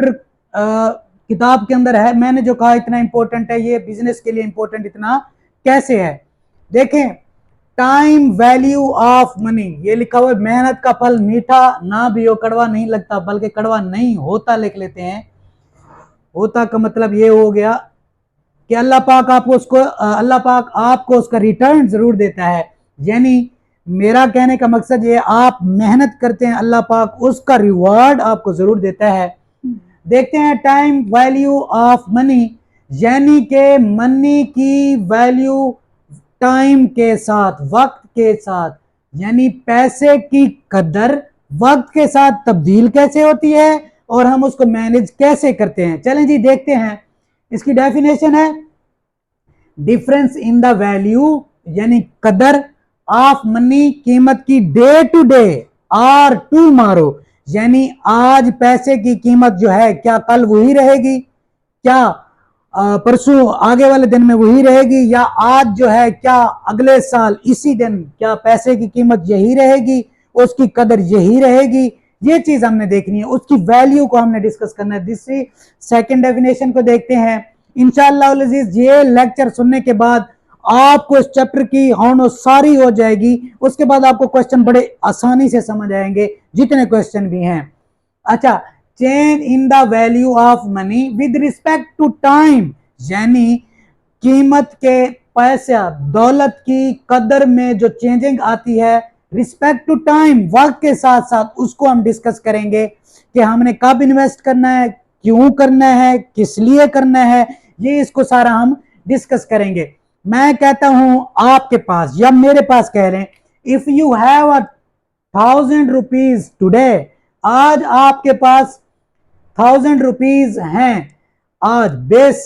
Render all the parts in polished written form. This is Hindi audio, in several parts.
चैप्टर किताब के अंदर है, मैंने जो कहा इतना इंपॉर्टेंट है, ये बिजनेस के लिए इंपॉर्टेंट इतना कैसे है। देखें, टाइम वैल्यू ऑफ मनी, ये लिखा हुआ है, मेहनत का फल मीठा ना भी हो, कड़वा नहीं लगता, बल्कि कड़वा नहीं होता लिख लेते हैं। होता का मतलब ये हो गया कि अल्लाह पाक आपको उसका रिटर्न जरूर देता है। यानी मेरा कहने का मकसद ये, आप मेहनत करते हैं, अल्लाह पाक उसका रिवार्ड आपको जरूर देता है। देखते हैं टाइम वैल्यू ऑफ मनी, यानी कि मनी की वैल्यू टाइम के साथ, वक्त के साथ, यानी पैसे की कदर वक्त के साथ तब्दील कैसे होती है और हम उसको मैनेज कैसे करते हैं। चलें जी देखते हैं। इसकी डेफिनेशन है, डिफरेंस इन द वैल्यू, यानी कदर, ऑफ मनी, कीमत की, डे टू डे और टुमारो, यानी आज पैसे की कीमत जो है क्या कल वही रहेगी, क्या परसों आगे वाले दिन में वही रहेगी, या आज जो है क्या अगले साल इसी दिन क्या पैसे की कीमत यही रहेगी, उसकी कदर यही रहेगी। ये चीज हमने देखनी है, उसकी वैल्यू को हमने डिस्कस करना है। दूसरी सेकंड डेफिनेशन को देखते हैं इंशाअल्लाह अज़ीज। ये लेक्चर सुनने के बाद आपको इस चैप्टर की होनो सारी हो जाएगी, उसके बाद आपको क्वेश्चन बड़े आसानी से समझ आएंगे, जितने क्वेश्चन भी हैं। अच्छा, change in the value of money with respect to time, यानी कीमत के, पैसा दौलत की कदर में जो चेंजिंग आती है रिस्पेक्ट टू टाइम, वक्त के साथ साथ, उसको हम डिस्कस करेंगे कि हमने कब इन्वेस्ट करना है, क्यों करना है, किस लिए करना है, ये इसको सारा हम डिस्कस करेंगे। मैं कहता हूं आपके पास या मेरे पास कह रहे हैं, if you have 1000 rupees today, आज आपके पास 1000 रुपीज हैं, आज बेस,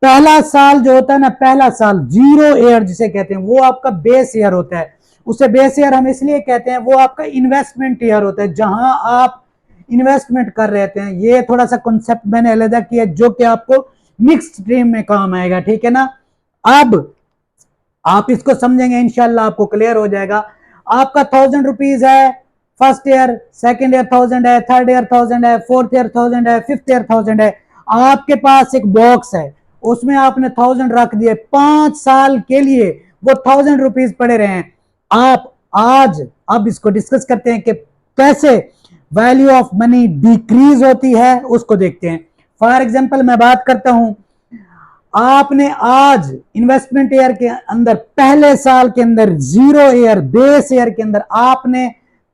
पहला साल जो होता है ना, पहला साल जीरो ईयर जिसे कहते हैं, वो आपका बेस ईयर होता है। उसे बेस ईयर हम इसलिए कहते हैं, वो आपका इन्वेस्टमेंट ईयर होता है, जहां आप इन्वेस्टमेंट कर रहे थे। ये थोड़ा सा कॉन्सेप्ट मैंने अलग किया जो कि आपको मिक्स स्ट्रीम में काम आएगा, ठीक है ना। अब आप इसको समझेंगे इंशाल्लाह आपको क्लियर हो जाएगा। आपका 1000 रुपीज है, फर्स्ट ईयर, सेकंड ईयर 1000 है, थर्ड ईयर 1000 है, फोर्थ ईयर 1000 है, फिफ्थ ईयर 1000 है। आपके पास एक बॉक्स है, उसमें आपने 1000 रख दिए, 5 साल के लिए वो 1000 रुपीज पड़े रहे हैं। आप आज अब इसको डिस्कस करते हैं कि कैसे वैल्यू ऑफ मनी डिक्रीज होती है, उसको देखते हैं। फॉर एग्जांपल मैं बात करता हूं, आपने आज इन्वेस्टमेंट ईयर के अंदर, पहले साल के अंदर, जीरो ईयर बेस ईयर के अंदर आपने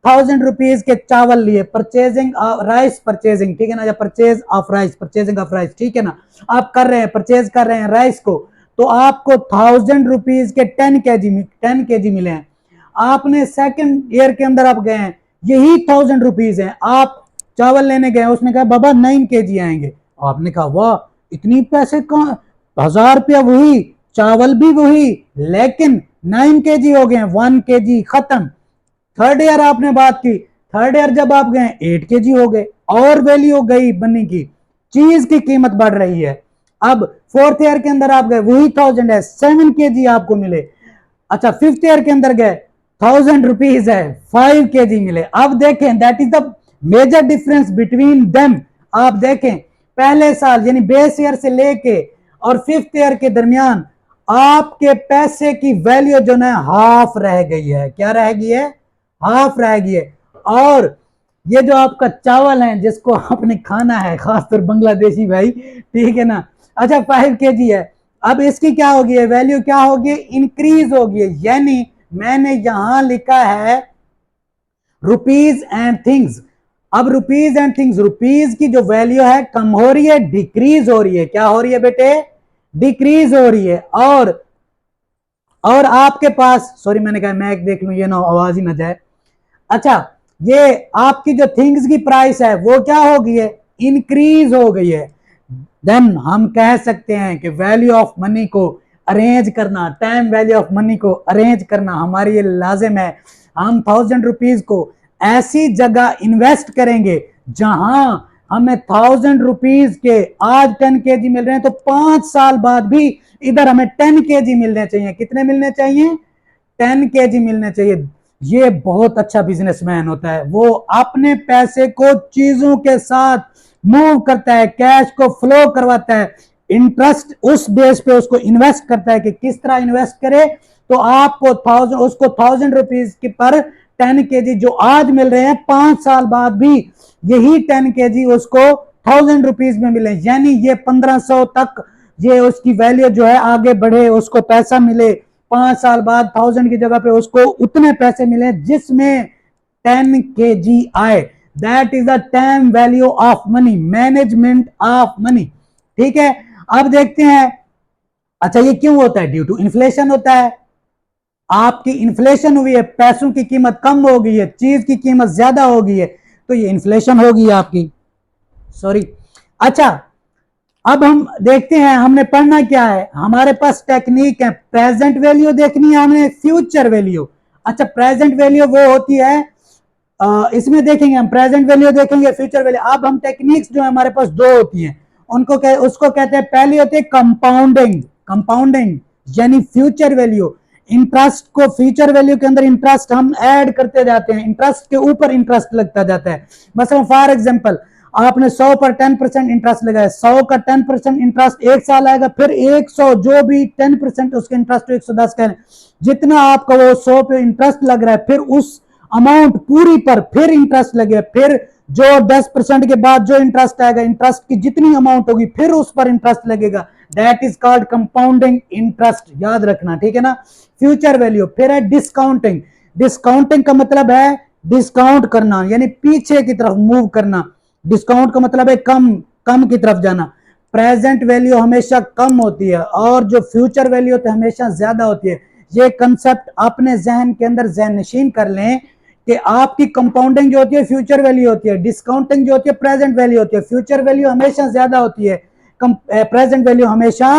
1000 रुपीज के चावल लिए, परचेजिंग राइस, परचेजिंग, ठीक है ना, या purchase of rice, purchasing of rice, ठीक है ना, आप कर रहे हैं, परचेज कर रहे हैं राइस को, तो आपको 1000 रुपीज के 10 केजी मिले हैं। आपने सेकंड ईयर के अंदर आप गए हैं, यही 1000 रुपीज है, आप चावल लेने गए, उसने कहा बाबा 9 केजी आएंगे। आपने कहा वाह, इतनी पैसे कहाँ, 1000 रुपया वही, चावल भी वही, लेकिन 9 केजी हो गए, 1 केजी खत्म। थर्ड ईयर आपने बात की, थर्ड ईयर जब आप गए 8 केजी हो गए, और वैल्यू हो गई बनने की, चीज की कीमत बढ़ रही है। अब फोर्थ ईयर के अंदर आप गए, वही 1000 है, 7 केजी आपको मिले। अच्छा, फिफ्थ ईयर के अंदर गए, 1000 रुपीज है, 5 केजी मिले। अब देखें, that is the major difference between them. आप देखें, पहले साल यानी बेस ईयर से लेके और फिफ्थ ईयर के दरमियान आपके पैसे की वैल्यू जो ना हाफ रह गई है। क्या रह गई है? हाफ रह गई है। और ये जो आपका चावल है जिसको आपने खाना है, खासकर बांग्लादेशी भाई, ठीक है ना, अच्छा 5 केजी है, अब इसकी क्या होगी है, वैल्यू क्या होगी, इंक्रीज होगी है। यानी मैंने यहां लिखा है रुपीज एंड थिंग्स। अब रुपीज एंड थिंग्स, रुपीज की जो वैल्यू है कम हो रही है, डिक्रीज हो रही है। क्या हो रही है बेटे? डिक्रीज हो रही है। और आपके पास, सॉरी मैंने कहा मैं देख लूं, ये ना आवाज ही ना जाए। अच्छा, ये आपकी जो थिंग्स की प्राइस है वो क्या हो गई है, इंक्रीज हो गई है। देन हम कह सकते हैं कि वैल्यू ऑफ मनी को अरेंज करना, टाइम वैल्यू ऑफ मनी को अरेंज करना हमारे लिए लाजिम है। हम 1000 रुपीज को ऐसी जगह इन्वेस्ट करेंगे जहां हमें 1000 रुपीज के आज 10 केजी मिल रहे हैं, तो 5 साल बाद भी इधर हमें 10 केजी मिलने चाहिए। कितने मिलने चाहिए? 10 केजी मिलने चाहिए। ये बहुत अच्छा बिजनेसमैन होता है, वो अपने पैसे को चीजों के साथ मूव करता है, कैश को फ्लो करवाता है। इंटरेस्ट उस बेस पे उसको इन्वेस्ट करता है कि किस तरह इन्वेस्ट करे। तो आपको उसको 1000 रुपीज की पर 10 kg जो आज मिल रहे हैं, 5 साल बाद भी यही 10 kg उसको 1000 रुपीज में मिले, यानी ये 1500 तक ये उसकी वैल्यू जो है आगे बढ़े, उसको पैसा मिले। 5 साल बाद 1000 की जगह पे उसको उतने पैसे मिले जिसमें 10 kg आए। That is the time value of money, management of money. ठीक है, अब देखते हैं, अच्छा ये क्यों होता है? ड्यू टू इन्फ्लेशन होता है। आपकी इन्फ्लेशन हुई है, पैसों की कीमत कम हो गई है, चीज की कीमत ज्यादा हो गई है, तो ये इन्फ्लेशन होगी आपकी। सॉरी। अच्छा, अब हम देखते हैं हमने पढ़ना क्या है। हमारे पास टेक्निक है, प्रेजेंट वैल्यू देखनी है हमने, फ्यूचर वैल्यू। अच्छा, प्रेजेंट वैल्यू वो होती है, इसमें देखेंगे हम प्रेजेंट वैल्यू देखेंगे, फ्यूचर वैल्यू। अब हम टेक्निक्स जो है हमारे पास दो होती हैं, उसको कहते हैं, पहली होती है कंपाउंडिंग। कंपाउंडिंग यानी फ्यूचर वैल्यू, इंटरेस्ट को फ्यूचर वैल्यू के अंदर इंटरेस्ट हम ऐड करते जाते हैं, इंटरेस्ट के ऊपर इंटरेस्ट लगता जाता है। मतलब फॉर एग्जांपल, आपने 100 पर 10% इंटरेस्ट लगाया, 100 का 10% इंटरेस्ट एक साल आएगा, फिर 100 जो भी 10% उसके इंटरेस्ट 110 का, जितना आपका वो 100 पे इंटरेस्ट लग रहा है, फिर उस अमाउंट पूरी पर फिर इंटरेस्ट लगे, फिर जो 10% के बाद जो इंटरेस्ट आएगा, इंटरेस्ट की जितनी अमाउंट होगी फिर उस पर इंटरेस्ट लगेगा। That is called compounding interest, याद रखना, ठीक है ना। फ्यूचर वैल्यू फिर है डिस्काउंटिंग। डिस्काउंटिंग का मतलब है डिस्काउंट करना, यानी पीछे की तरफ मूव करना। डिस्काउंट का मतलब है कम कम की तरफ जाना। प्रेजेंट वैल्यू हमेशा कम होती है और जो फ्यूचर वैल्यू होती है हमेशा ज्यादा होती है। ये कंसेप्ट अपने जहन के अंदर जहन नशीन कर लें कि आपकी कंपाउंडिंग जो होती है फ्यूचर वैल्यू होती है, डिस्काउंटिंग जो होती है प्रेजेंट वैल्यू होती है। फ्यूचर वैल्यू हमेशा ज्यादा होती है, प्रेजेंट वैल्यू हमेशा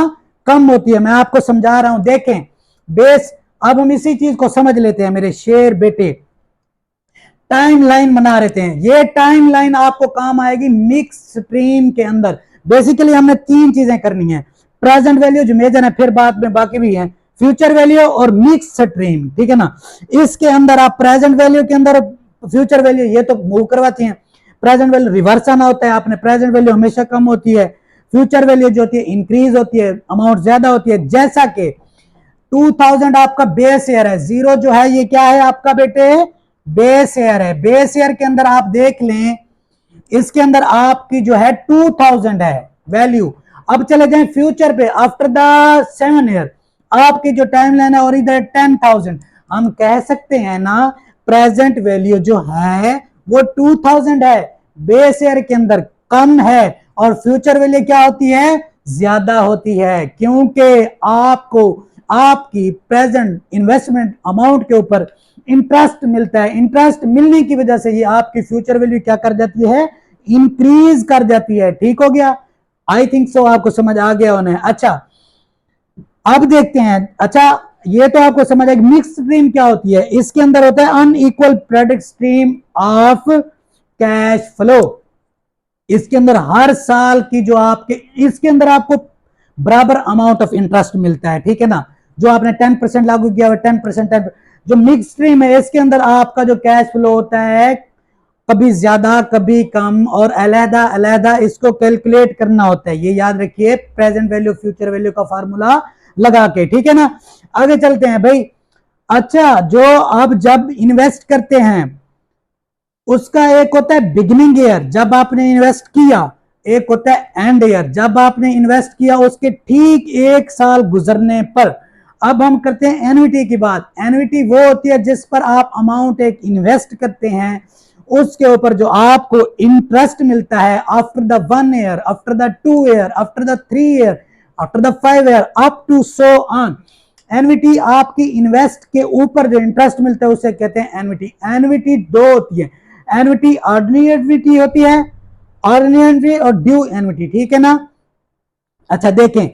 कम होती है। मैं आपको समझा रहा हूं, देखें बेस। अब हम इसी चीज को समझ लेते हैं मेरे शेर बेटे। टाइमलाइन बना रहते हैं, ये टाइमलाइन आपको काम आएगी मिक्स स्ट्रीम के अंदर। बेसिकली हमने 3 चीजें करनी है, प्रेजेंट वैल्यू जो मेजर है, फिर बाद में बाकी भी है, फ्यूचर वैल्यू और मिक्स स्ट्रीम, ठीक है ना। इसके अंदर आप प्रेजेंट वैल्यू के अंदर फ्यूचर वैल्यू ये तो मूव करवाती हैं, प्रेजेंट वैल्यू रिवर्स आना होता है आपने, प्रेजेंट वैल्यू हमेशा कम होती है, फ्यूचर वैल्यू जो होती है इंक्रीज होती है, अमाउंट ज्यादा होती है। जैसा कि 2000 आपका बेस ईयर है, 0 जो है ये क्या है आपका बेटे, बेस ईयर है। बेस ईयर के अंदर आप देख लें, इसके अंदर आपकी जो है 2000 है वैल्यू। अब चले जाएं फ्यूचर पे, आफ्टर द 7 ईयर आपकी जो टाइम लाइन है और इधर 10,000। हम कह सकते हैं ना प्रेजेंट वैल्यू जो है वो 2000 है, बेस ईयर के अंदर कम है, और फ्यूचर वैल्यू क्या होती है, ज्यादा होती है, क्योंकि आपको आपकी प्रेजेंट इन्वेस्टमेंट अमाउंट के ऊपर इंटरेस्ट मिलता है। इंटरेस्ट मिलने की वजह से ये आपकी फ्यूचर वैल्यू क्या कर जाती है, इंक्रीज कर जाती है। ठीक हो गया, आई थिंक सो आपको समझ आ गया होना है। अच्छा, अब देखते हैं, अच्छा ये तो आपको समझ आएगी। मिक्स स्ट्रीम क्या होती है, इसके अंदर होता है unequal product stream of cash flow. इसके अंदर हर साल की जो आपके, इसके अंदर आपको बराबर अमाउंट ऑफ इंटरेस्ट मिलता है, ठीक है ना। जो आपने 10% लागू किया हुआ 10%, जो मिक्स स्ट्रीम है इसके अंदर आपका जो कैश फ्लो होता है कभी ज्यादा कभी कम, और अलहदा अलहदा इसको कैलकुलेट करना होता है। ये याद रखिए प्रेजेंट वैल्यू फ्यूचर वैल्यू का फार्मूला लगा के, ठीक है ना। आगे चलते हैं भाई। अच्छा, जो अब जब इन्वेस्ट करते हैं उसका एक होता है बिगिनिंग ईयर जब आपने इन्वेस्ट किया, एक होता है एंड ईयर जब आपने इन्वेस्ट किया उसके ठीक 1 साल गुजरने पर। अब हम करते हैं एन्युटी की बात। एन्युटी वो होती है जिस पर आप अमाउंट एक इन्वेस्ट करते हैं, उसके ऊपर जो आपको इंटरेस्ट मिलता है after the 1 year, after the 2 year, after the 3 year, after the 5 year, up to so on. Annuity आपकी इन्वेस्ट के ऊपर जो इंटरेस्ट मिलता है उसे कहते हैं एन्युटी। एन्युटी 2 होती है, एन्युटी ऑर्डिनरी एन्युटी होती है, ऑर्डिनरी एन्युटी और ड्यू एन्युटी, ठीक है ना। अच्छा देखें,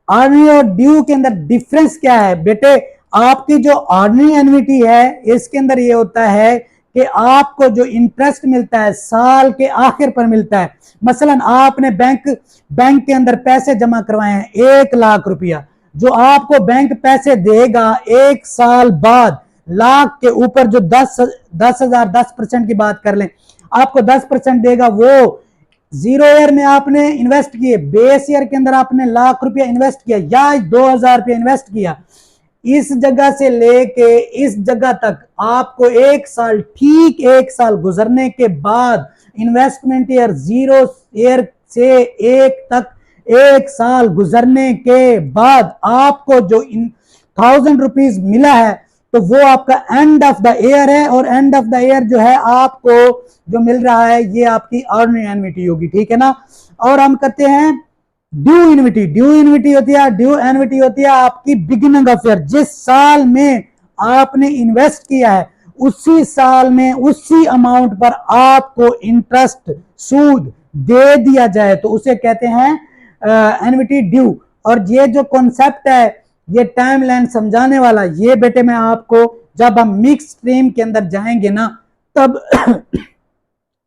ऑर्डिनरी और ड्यू के अंदर डिफरेंस क्या है बेटे। आपकी जो ऑर्डिनरी एन्युटी है इसके अंदर ये होता है कि आपको जो इंटरेस्ट मिलता है साल के आखिर पर मिलता है। मसलन आपने बैंक के अंदर पैसे जमा करवाए हैं 1 लाख रुपया, जो आपको बैंक पैसे देगा 1 साल बाद, लाख के ऊपर जो 10,000 10% की बात कर लें, आपको 10% देगा, वो जीरो ईयर में आपने इन्वेस्ट किए, बेस ईयर के अंदर आपने लाख रुपया इन्वेस्ट किया या 2000 रुपया इन्वेस्ट किया, इस जगह से लेके इस जगह तक आपको एक साल, ठीक एक साल गुजरने के बाद, इन्वेस्टमेंट ईयर जीरो ईयर से एक तक एक साल गुजरने के बाद आपको जो 1000 रुपीज मिला है, तो वो आपका एंड ऑफ द ईयर है। और एंड ऑफ द ईयर जो है आपको जो मिल रहा है ये आपकी अर्निंग एन्युटी होगी, ठीक है ना। और हम कहते हैं ड्यू एन्युटी। ड्यू एन्युटी होती है, ड्यू एन्युटी होती है आपकी बिगिनिंग ऑफ ईयर, जिस साल में आपने इन्वेस्ट किया है उसी साल में उसी अमाउंट पर आपको इंटरेस्ट सूद दे दिया जाए तो उसे कहते हैं एन्युटी ड्यू। और ये जो कॉन्सेप्ट है ये टाइम लाइन समझाने वाला, ये बेटे मैं आपको जब हम मिक्स स्ट्रीम के अंदर जाएंगे ना तब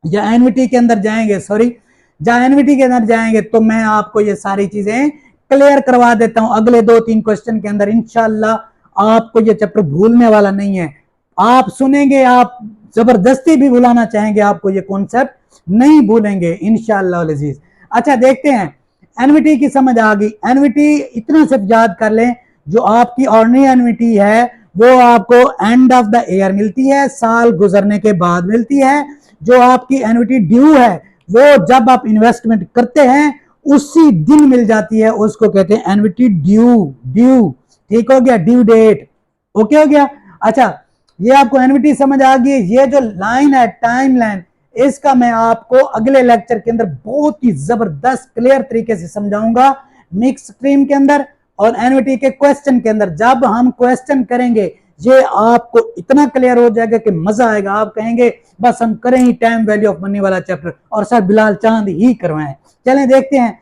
या एन्युटी के अंदर जाएंगे, सॉरी जहां एन्युटी के अंदर जाएंगे तो मैं आपको ये सारी चीजें क्लियर करवा देता हूं अगले 2-3 क्वेश्चन के अंदर। इंशाल्लाह आपको ये चैप्टर भूलने वाला नहीं है, आप सुनेंगे, आप जबरदस्ती भी भुलाना चाहेंगे आपको ये कॉन्सेप्ट नहीं भूलेंगे इंशाल्लाह अजीज। अच्छा देखते हैं, एन्युटी की समझ आ गई। एन्युटी इतना सिर्फ याद कर लें, जो आपकी अर्निंग एन्युटी है वो आपको एंड ऑफ द ईयर मिलती है, साल गुजरने के बाद मिलती है। जो आपकी एन्युटी ड्यू है वो जब आप इन्वेस्टमेंट करते हैं उसी दिन मिल जाती है, उसको कहते हैं एन्युटी ड्यू। ड्यू ठीक हो गया, ड्यू डेट ओके हो गया। अच्छा ये आपको एन्युटी समझ आ गई। ये जो लाइन है टाइम लाइन, इसका मैं आपको अगले लेक्चर के अंदर बहुत ही जबरदस्त क्लियर तरीके से समझाऊंगा मिक्स स्ट्रीम के अंदर और एन्युटी के क्वेश्चन के अंदर। जब हम क्वेश्चन करेंगे ये आपको इतना क्लियर हो जाएगा कि मजा आएगा, आप कहेंगे बस हम करें ही टाइम वैल्यू ऑफ मनी वाला चैप्टर और सर बिलाल चांद ही करवाएं। चलें देखते हैं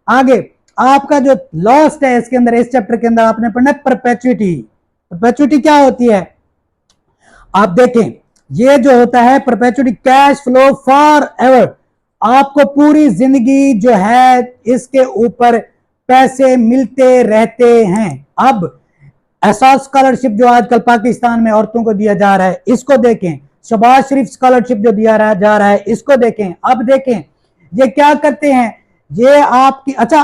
आगे। आपका जो लॉस्ट है इसके अंदर, इस चैप्टर के अंदर आपने पढ़ना परपेचुइटी। परपेचुइटी क्या होती है आप देखें, ये जो होता है perpetuity, cash flow for ever, आपको पूरी जिंदगी जो है इसके ऊपर पैसे मिलते रहते हैं। अब एहसास स्कॉलरशिप जो आजकल पाकिस्तान में औरतों को दिया जा रहा है इसको देखें, शबाज शरीफ स्कॉलरशिप जो दिया जा रहा है इसको देखें। अब देखें ये क्या करते हैं, ये आपकी, अच्छा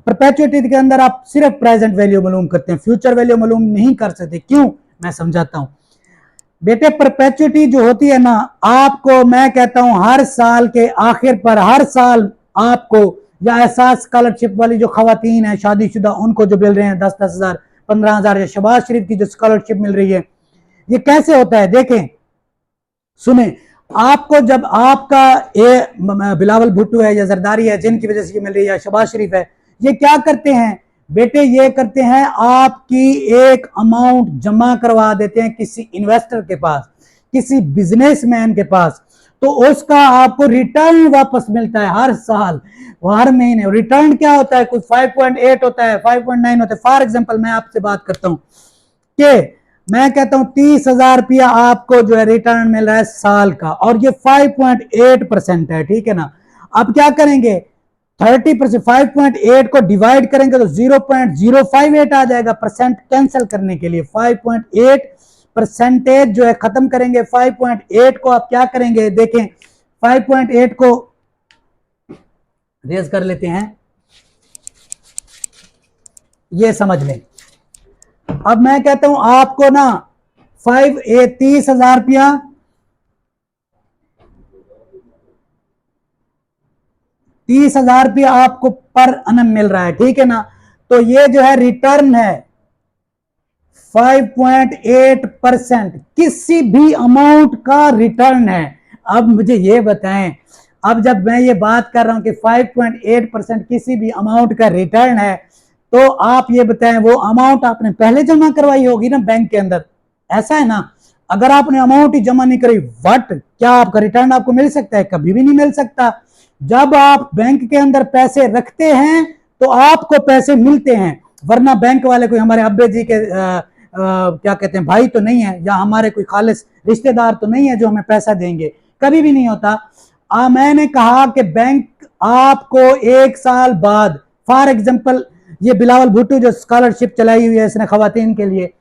परपेचुइटी के अंदर आप सिर्फ प्रेजेंट वैल्यू मालूम करते हैं, फ्यूचर वैल्यू मालूम नहीं कर सकते। क्यों, मैं समझाता हूं बेटे। परपेचुइटी जो होती है ना, आपको मैं कहता हूं हर साल के आखिर पर, हर साल आपको, या एहसास स्कॉलरशिप वाली जो खवातीन है शादीशुदा उनको जो मिल रहे हैं 10-10 हजार 15 हजार, या शबाज शरीफ की जो स्कॉलरशिप मिल रही है, ये कैसे होता है देखें सुने। आपको जब आपका ये बिलावल भुट्टो है या जरदारी है जिनकी वजह से ये मिल रही है, या शबाज शरीफ है, ये क्या करते हैं बेटे, ये करते हैं आपकी एक अमाउंट जमा करवा देते हैं किसी इन्वेस्टर के पास, किसी बिजनेसमैन के पास, तो उसका आपको रिटर्न वापस मिलता है हर साल, हर महीने। रिटर्न क्या होता है, कुछ 5.8 होता है, 5.9 होता है। फॉर एग्जांपल मैं आपसे बात करता हूं कि मैं कहता हूं 30,000 रुपया आपको जो है रिटर्न मिल रहा है साल का, और ये 5.8% है, ठीक है ना। अब क्या करेंगे, 30%, 5.8 को डिवाइड करेंगे तो 0.058 आ जाएगा। परसेंट कैंसिल करने के लिए 5.8 परसेंटेज जो है खत्म करेंगे। 5.8 को आप क्या करेंगे देखें, 5.8 को रेज कर लेते हैं, ये समझ लें। अब मैं कहता हूं आपको ना 30,000 रुपया, 30,000 रुपया आपको पर अनम मिल रहा है, ठीक है ना। तो ये जो है रिटर्न है 5.8%, किसी भी अमाउंट का रिटर्न है। अब मुझे ये बताएं, अब जब मैं ये बात कर रहा हूं कि 5.8% किसी भी अमाउंट का रिटर्न है, तो आप ये बताएं वो अमाउंट आपने पहले जमा करवाई होगी ना बैंक के अंदर, ऐसा है ना। अगर आपने अमाउंट ही जमा नहीं करी, वट क्या आपका रिटर्न आपको मिल सकता है? कभी भी नहीं मिल सकता। जब आप बैंक के अंदर पैसे रखते हैं तो आपको पैसे मिलते हैं, वरना बैंक वाले कोई हमारे अब्बे जी के क्या कहते हैं भाई तो नहीं है, या हमारे कोई खालिस रिश्तेदार तो नहीं है जो हमें पैसा देंगे, कभी भी नहीं होता। मैंने कहा कि बैंक आपको एक साल बाद, फॉर एग्जांपल ये बिलावल भुट्टो जो स्कॉलरशिप चलाई हुई है इसने खवातीन के लिए,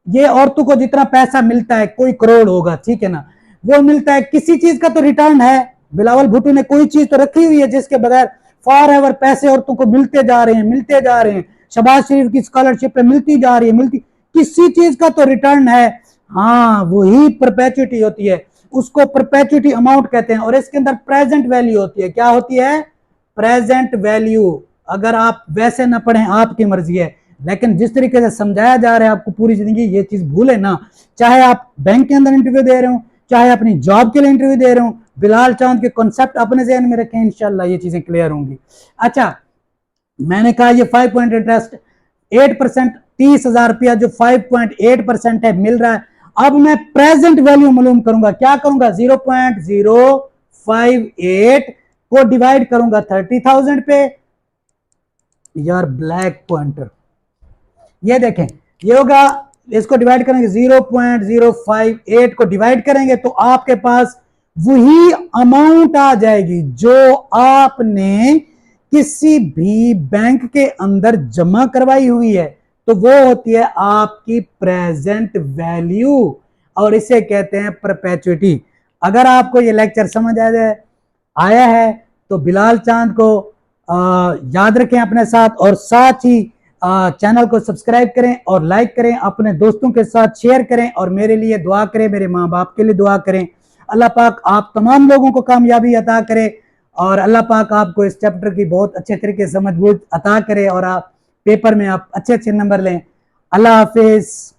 ये औरतों को जितना पैसा मिलता है कोई करोड़ होगा, ठीक है ना, वो मिलता है, किसी चीज का तो रिटर्न है, बिलावल भुट्टो ने कोई चीज तो रखी हुई है जिसके बगैर फॉर एवर पैसे औरतों को मिलते जा रहे हैं, मिलते जा रहे हैं। शहबाज शरीफ की स्कॉलरशिप पे मिलती जा रही है, मिलती, किसी चीज का तो रिटर्न है। हाँ, वही परपेचुटी होती है, उसको परपेचुटी अमाउंट कहते हैं। और इसके अंदर प्रेजेंट वैल्यू होती है। क्या होती है? Present value. अगर आप वैसे ना पढ़ें आपकी मर्जी है, लेकिन जिस तरीके से समझाया जा रहा है आपको पूरी जिंदगी ये चीज भूले ना। चाहे आप बैंक के अंदर इंटरव्यू दे रहे हो, चाहे अपनी जॉब के लिए इंटरव्यू दे रहे हो, बिलाल चांद के कॉन्सेप्ट अपने जहन में रखें, इंशाल्लाह ये चीजें क्लियर होंगी। अच्छा, मैंने कहा ये 5 पॉइंट इंटरेस्ट 8%, 30,000 रुपया जो 5.8% है मिल रहा है। अब मैं प्रेजेंट वैल्यू मालूम करूंगा। क्या करूंगा? 0.058 को डिवाइड करूंगा 30,000 पे। यार ब्लैक पॉइंटर, ये देखें, ये होगा, इसको डिवाइड करेंगे 0.058 को डिवाइड करेंगे तो आपके पास वही अमाउंट आ जाएगी जो आपने किसी भी बैंक के अंदर जमा करवाई हुई है। तो वो होती है आपकी प्रेजेंट वैल्यू, और इसे कहते हैं परपेचुइटी। अगर आपको ये लेक्चर समझ आया है तो बिलाल चांद को याद रखें अपने साथ, और साथ ही चैनल को सब्सक्राइब करें और लाइक करें, अपने दोस्तों के साथ शेयर करें, और मेरे लिए दुआ करें, मेरे माँ बाप के लिए दुआ करें। अल्लाह पाक आप तमाम लोगों को कामयाबी अता करे, और अल्लाह पाक आपको इस चैप्टर की बहुत अच्छे तरीके से समझ अता करे, और आप पेपर में आप अच्छे अच्छे नंबर लें। अल्लाह हाफिज।